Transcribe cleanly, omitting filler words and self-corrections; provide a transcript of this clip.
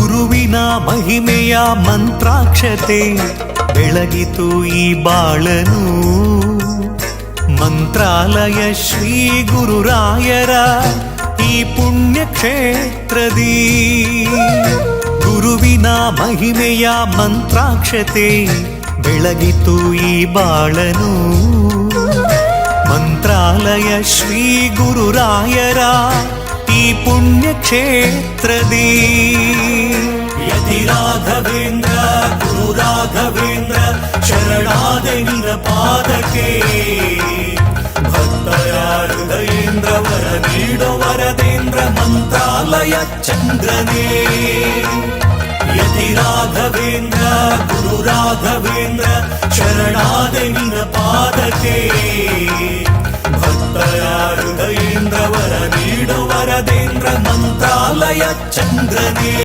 ಗುರುವಿನ ಮಹಿಮೆಯ ಮಂತ್ರಾಕ್ಷತೆ ಬೆಳಗಿತು ಈ ಬಾಳನು. ಮಂತ್ರಾಲಯ ಶ್ರೀ ಗುರುರಾಯರ ಈ ಪುಣ್ಯ ಕ್ಷೇತ್ರದಿ ಗುರುವಿನ ಮಹಿಮೆಯ ಮಂತ್ರಾಕ್ಷತೆ ಬೆಳಗಿತು ಈ ಬಾಳನು. ಮಂತ್ರಾಲಯ ಶ್ರೀ ಗುರುರಾಯರ ಈ ಪುಣ್ಯ ಕ್ಷೇತ್ರದಿ ಯತಿ ರಾಘವೇಂದ್ರ ಗುರು ರಾಘವೇಂದ್ರ ಶರಣಾದೆ ನಿನ ಪಾದಕ್ಕೆ. ಭಕ್ತರ ಹೃದಯೇಂದ್ರ ವರ ನೀಡೋ ವರದೇಂದ್ರ ಮಂತ್ರಾಲಯ ಚಂದ್ರನೇ. ಯತಿ ರಾಘವೇಂದ್ರ ಗುರು ರಾಘವೇಂದ್ರ ಶರಣಾದೆ ನಿನ ಪಾದಕ್ಕೆ. ಭಕ್ತರ ಹೃದಯೇಂದ್ರ ವರ ನೀಡೋ ವರದೇಂದ್ರ ಮಂತ್ರಾಲಯ ಚಂದ್ರನೇ.